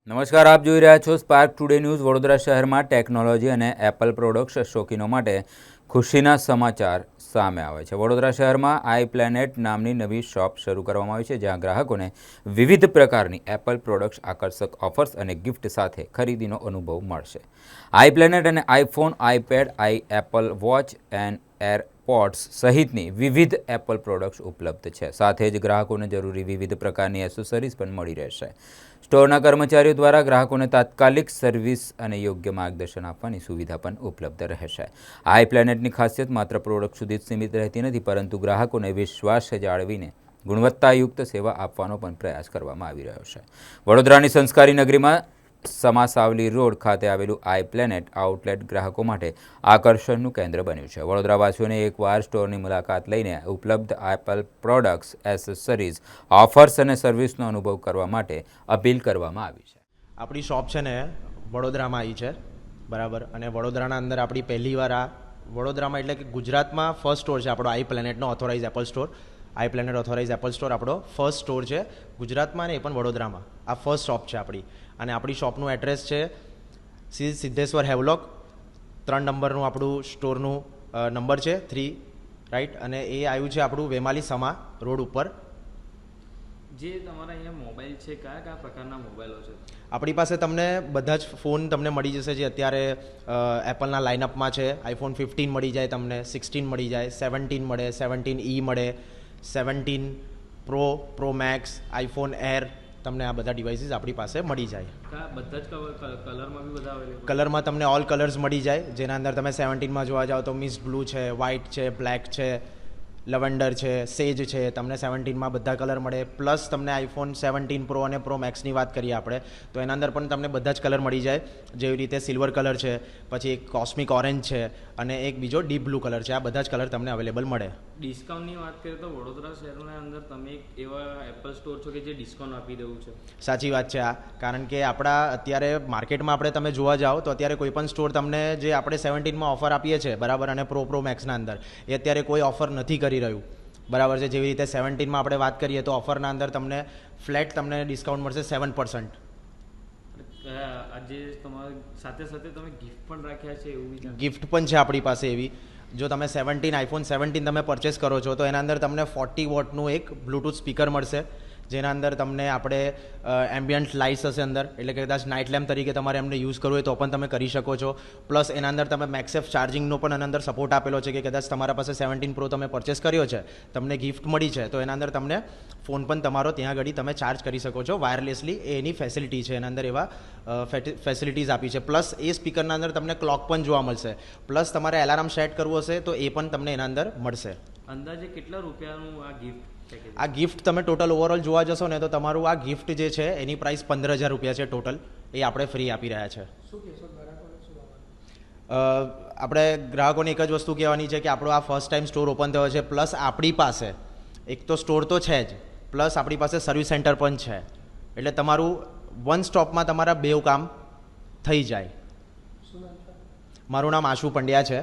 નમસ્કાર, આપ જોઈ રહ્યા છો સ્પાર્ક ટુડે ન્યૂઝ. વડોદરા શહેરમાં ટેકનોલોજી અને એપલ પ્રોડક્ટ્સ શોખીનો માટે ખુશીના સમાચાર સામે આવે છે. વડોદરા શહેરમાં iPlanet નામની નવી શોપ શરૂ કરવામાં આવી છે, જ્યાં ગ્રાહકોને વિવિધ પ્રકારની એપલ પ્રોડક્ટ્સ, આકર્ષક ઓફર્સ અને ગિફ્ટ સાથે ખરીદીનો અનુભવ મળશે. iPlanet અને iPhone, iPad, Apple Watch and AirPods સહિતની વિવિધ એપલ પ્રોડક્ટ્સ ઉપલબ્ધ છે. સાથે જ ગ્રાહકોને જરૂરી વિવિધ પ્રકારની એસેસરીઝ પણ મળી રહેશે. સ્ટોરના કર્મચારીઓ દ્વારા ગ્રાહકોને તાત્કાલિક સર્વિસ અને યોગ્ય માર્ગદર્શન આપવાની સુવિધા પણ ઉપલબ્ધ રહેશે. iPlanetની ખાસિયત માત્ર પ્રોડક્ટ સુધી જ સીમિત રહેતી નથી, પરંતુ ગ્રાહકોને વિશ્વાસ જાળવીને ગુણવત્તાયુક્ત સેવા આપવાનો પણ પ્રયાસ કરવામાં આવી રહ્યો છે. વડોદરાની સંસ્કારી નગરીમાં સમાસાવલી રોડ ખાતે આવેલું iPlanet આઉટલેટ ગ્રાહકો માટે આકર્ષણનું કેન્દ્ર બન્યું છે. વડોદરાવાસીઓને એકવાર સ્ટોરની મુલાકાત લઈને ઉપલબ્ધ એપલ પ્રોડક્ટ્સ, એસેસરીઝ, ઓફર્સ અને સર્વિસનો અનુભવ કરવા માટે અપીલ કરવામાં આવી છે. આપણી શોપ છે ને વડોદરામાં આવી છે, બરાબર. અને વડોદરાના અંદર આપણી પહેલીવાર આ વડોદરામાં એટલે કે ગુજરાતમાં ફર્સ્ટ સ્ટોર છે આપણો iPlanetનો authorise Apple store. iPlanet authorise Apple store આપણો ફર્સ્ટ સ્ટોર છે ગુજરાતમાં, ને એ પણ વડોદરામાં. આ ફર્સ્ટ શોપ છે આપણી. અને આપણી શોપનું એડ્રેસ છે સિદ્ધેશ્વર હેવલોક 3 નંબરનું આપણું સ્ટોરનું નંબર છે 3, રાઈટ. અને એ આવ્યું છે આપણું વેમાલી સમા રોડ ઉપર. જે તમારા અહીંયા મોબાઈલ છે, કયા કયા પ્રકારના મોબાઈલો છે? આપણી પાસે તમને બધા જ ફોન તમને મળી જશે, જે અત્યારે એપલના લાઇનઅપમાં છે. આઈફોન 15 મળી જાય તમને, 16 મળી જાય, 17 મળે, 17E મળે, 17 પ્રો મેક્સ, આઈફોન એર, તમને આ બધા ડિવાઇસીસ આપણી પાસે મળી જાય. બધા જ કલરમાં બી બધા અવેલેબલ? કલરમાં તમને ઓલ કલર્સ મળી જાય, જેના અંદર તમે 17માં જોવા જાઓ તો મિસ્ટ બ્લુ છે, વ્હાઇટ છે, બ્લેક છે, લવેન્ડર છે, સેજ છે. તમને 17માં બધા કલર મળે. પ્લસ તમને આઈફોન 17 પ્રો અને પ્રો મેક્સની વાત કરીએ આપણે તો એના અંદર પણ તમને બધા જ કલર મળી જાય, જેવી રીતે સિલ્વર કલર છે, પછી એક કોસ્મિક ઓરેન્જ છે અને એક બીજો ડીપ બ્લુ કલર છે. આ બધા જ કલર તમને અવેલેબલ મળે. ડિસ્કાઉન્ટની વાત કરીએ તો વડોદરા શહેરના અંદર તમે એક એવા એપલ સ્ટોર છો કે જે ડિસ્કાઉન્ટ આપી દેવું છે. સાચી વાત છે આ, કારણ કે આપણા અત્યારે માર્કેટમાં આપણે તમે જોવા જાઓ તો અત્યારે કોઈ પણ સ્ટોર તમને જે આપણે 17માં ઓફર આપીએ છીએ, બરાબર, અને પ્રો મેક્સના અંદર એ અત્યારે કોઈ ઓફર નથી કરી રહ્યું, બરાબર છે. જેવી રીતે 17માં આપણે વાત કરીએ તો ઓફરના અંદર તમને ફ્લેટ તમને ડિસ્કાઉન્ટ મળશે 7%. આજે તમારી સાથે સાથે તમે ગિફ્ટ પણ રાખ્યા છે એવું બી? ગિફ્ટ પણ છે આપણી પાસે એવી. જો તમે આઈફોન 17 તમે પરચેસ કરો છો તો એના અંદર તમને 40 વોટનું એક બ્લૂટૂથ સ્પીકર મળશે, જેના અંદર તમને આપણે એમ્બિયન્ટ લાઇટ્સ હશે અંદર, એટલે કે કદાચ નાઇટ લેમ્પ તરીકે તમારે એમને યુઝ કરવું હોય તો પણ તમે કરી શકો છો. પ્લસ એના અંદર તમે મેક્સેફ ચાર્જિંગનો પણ એના અંદર સપોર્ટ આપેલો છે, કે કદાચ તમારા પાસે 17 પ્રો તમે પરચેસ કર્યો છે, તમને ગિફ્ટ મળી છે, તો એના અંદર તમને ફોન પણ તમારો ત્યાં આગળ તમે ચાર્જ કરી શકો છો વાયરલેસલી. એની ફેસિલિટી છે, એના અંદર એવા ફેસિલિટીઝ આપી છે. પ્લસ એ સ્પીકરના અંદર તમને ક્લોક પણ જોવા મળશે. પ્લસ તમારે એલાર્મ સેટ કરવું હશે તો એ પણ તમને એના અંદર મળશે. અંદાજે કેટલા રૂપિયાનું આ ગિફ્ટ? આ ગિફ્ટ તમે ટોટલ ઓવરઓલ જોવા જશો ને તો તમારું આ ગિફ્ટ જે છે એની પ્રાઇસ 15,000 રૂપિયા છે ટોટલ. એ આપણે ફ્રી આપી રહ્યા છે. આપણે ગ્રાહકોને એક જ વસ્તુ કહેવાની છે કે આપણો આ ફર્સ્ટ ટાઈમ સ્ટોર ઓપન થયો છે. પ્લસ આપણી પાસે એક તો સ્ટોર તો છે જ, પ્લસ આપણી પાસે સર્વિસ સેન્ટર પણ છે. એટલે તમારું વન સ્ટોપમાં તમારા 2 કામ થઈ જાય. મારું નામ આશુ પંડ્યા છે.